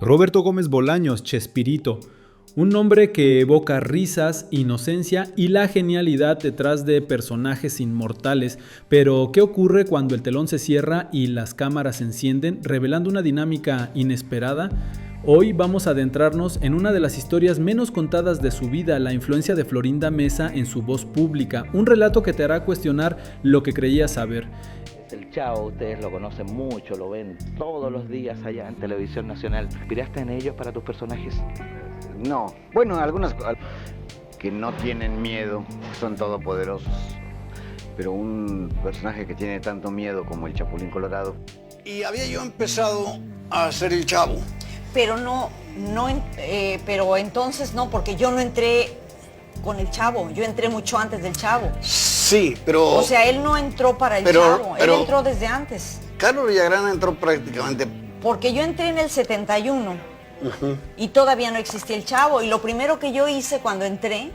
Roberto Gómez Bolaños, Chespirito, un nombre que evoca risas, inocencia y la genialidad detrás de personajes inmortales. Pero, ¿qué ocurre cuando el telón se cierra y las cámaras se encienden, revelando una dinámica inesperada? Hoy vamos a adentrarnos en una de las historias menos contadas de su vida, la influencia de Florinda Meza en su voz pública, un relato que te hará cuestionar lo que creías saber. El Chavo, ustedes lo conocen mucho, lo ven todos los días allá en Televisión Nacional. ¿Inspiraste en ellos para tus personajes? No, bueno, algunos que no tienen miedo, son todopoderosos. Pero un personaje que tiene tanto miedo como el Chapulín Colorado. Y había yo empezado a hacer el Chavo. Pero pero entonces no, porque yo no entré con el Chavo, yo entré mucho antes del Chavo. Sí, pero... O sea, él no entró para el Chavo, él entró desde antes. Carlos Villagrán entró prácticamente... Porque yo entré en el 71 y todavía no existía el Chavo, y lo primero que yo hice cuando entré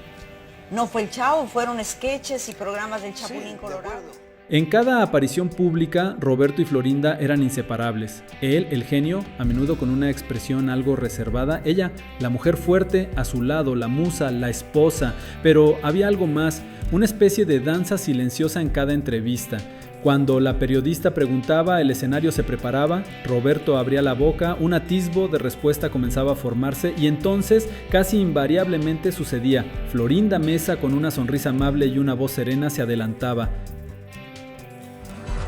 no fue el Chavo, fueron sketches y programas del Chapulín Colorado. En cada aparición pública, Roberto y Florinda eran inseparables. Él, el genio, a menudo con una expresión algo reservada. Ella, la mujer fuerte, a su lado, la musa, la esposa. Pero había algo más, una especie de danza silenciosa en cada entrevista. Cuando la periodista preguntaba, el escenario se preparaba, Roberto abría la boca, un atisbo de respuesta comenzaba a formarse y entonces, casi invariablemente sucedía. Florinda Meza, con una sonrisa amable y una voz serena, se adelantaba.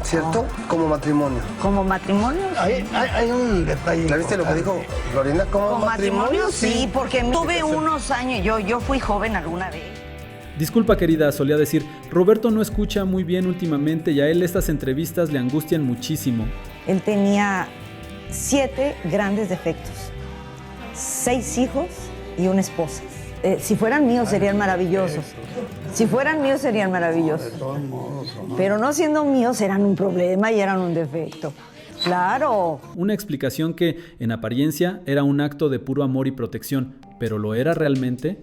¿Cierto? Como matrimonio. ¿Como matrimonio? Hay un detalle. ¿La viste lo que dijo Florinda? ¿Como matrimonio? Sí, porque tuve unos años, yo fui joven alguna vez. Disculpa, querida, solía decir, Roberto no escucha muy bien últimamente y a él estas entrevistas le angustian muchísimo. Él tenía 7 grandes defectos, 6 hijos y una esposa. Si fueran míos serían maravillosos. Si fueran míos serían maravillosos. Pero no siendo míos eran un problema y eran un defecto. ¡Claro! Una explicación que, en apariencia, era un acto de puro amor y protección, pero ¿lo era realmente?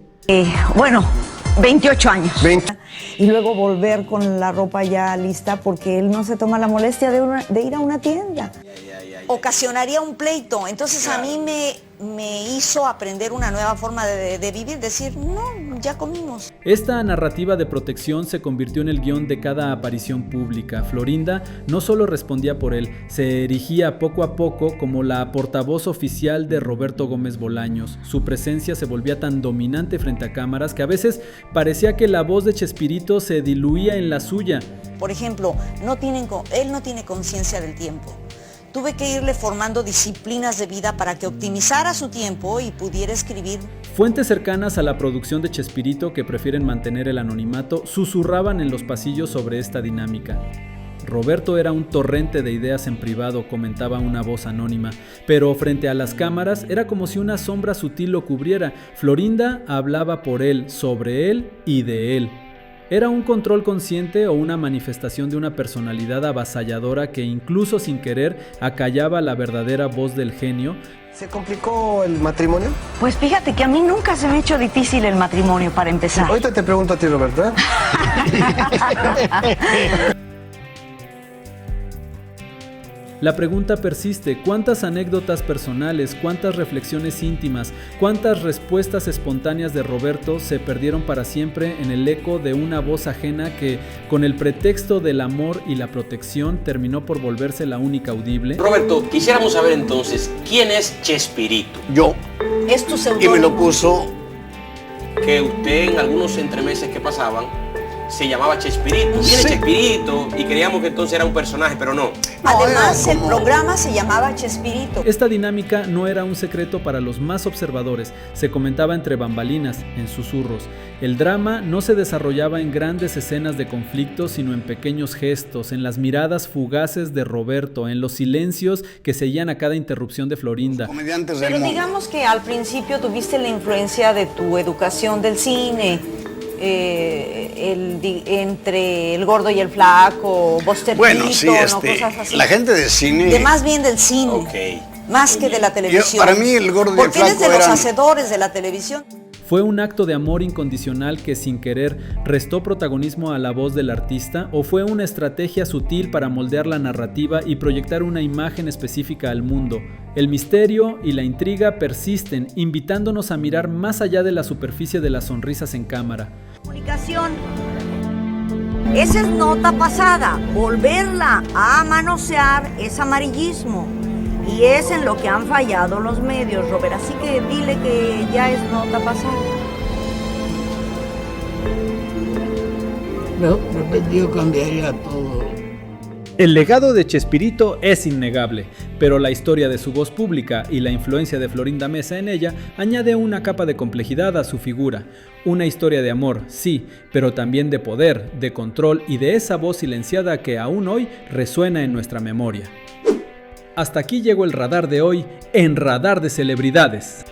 28 años. 20. Y luego volver con la ropa ya lista porque él no se toma la molestia de ir a una tienda. Ocasionaría un pleito, entonces a mí me hizo aprender una nueva forma de vivir, decir, no, ya comimos. Esta narrativa de protección se convirtió en el guión de cada aparición pública. Florinda no solo respondía por él, se erigía poco a poco como la portavoz oficial de Roberto Gómez Bolaños. Su presencia se volvía tan dominante frente a cámaras que a veces parecía que la voz de Chespirito se diluía en la suya. Por ejemplo, él no tiene conciencia del tiempo. Tuve que irle formando disciplinas de vida para que optimizara su tiempo y pudiera escribir. Fuentes cercanas a la producción de Chespirito, que prefieren mantener el anonimato, susurraban en los pasillos sobre esta dinámica. Roberto era un torrente de ideas en privado, comentaba una voz anónima, pero frente a las cámaras era como si una sombra sutil lo cubriera. Florinda hablaba por él, sobre él y de él. ¿Era un control consciente o una manifestación de una personalidad avasalladora que incluso sin querer acallaba la verdadera voz del genio? ¿Se complicó el matrimonio? Pues fíjate que a mí nunca se me ha hecho difícil el matrimonio para empezar. Ahorita te pregunto a ti, Roberto, ¿eh? La pregunta persiste, ¿cuántas anécdotas personales, cuántas reflexiones íntimas, cuántas respuestas espontáneas de Roberto se perdieron para siempre en el eco de una voz ajena que, con el pretexto del amor y la protección, terminó por volverse la única audible? Roberto, quisiéramos saber entonces, ¿quién es Chespirito? Yo. Es tu Y seudónimo. me lo puso... Que usted en algunos entremeses que pasaban se llamaba Chespirito. ¿Quién es Chespirito? Y creíamos que entonces era un personaje, pero no. Además, el programa se llamaba Chespirito. Esta dinámica no era un secreto para los más observadores, se comentaba entre bambalinas, en susurros. El drama no se desarrollaba en grandes escenas de conflicto, sino en pequeños gestos, en las miradas fugaces de Roberto, en los silencios que seguían a cada interrupción de Florinda. Comediantes del Pero mundo. digamos que al principio tuviste la influencia de tu educación del cine, entre El Gordo y el Flaco, Buster Bueno, sí, Keaton, o cosas así. la gente de cine... De más bien del cine, más que de la televisión. Para mí El Gordo y el Porque él es Flaco de los eran... hacedores de la televisión. ¿Fue un acto de amor incondicional que sin querer restó protagonismo a la voz del artista o fue una estrategia sutil para moldear la narrativa y proyectar una imagen específica al mundo? El misterio y la intriga persisten, invitándonos a mirar más allá de la superficie de las sonrisas en cámara. Comunicación. Esa es nota pasada. Volverla a manosear es amarillismo. Y es en lo que han fallado los medios, Robert. Así que dile que ya es nota pasada. No, yo cambiaría todo. El legado de Chespirito es innegable, pero la historia de su voz pública y la influencia de Florinda Mesa en ella añade una capa de complejidad a su figura. Una historia de amor, sí, pero también de poder, de control y de esa voz silenciada que aún hoy resuena en nuestra memoria. Hasta aquí llegó el radar de hoy en Radar de Celebridades.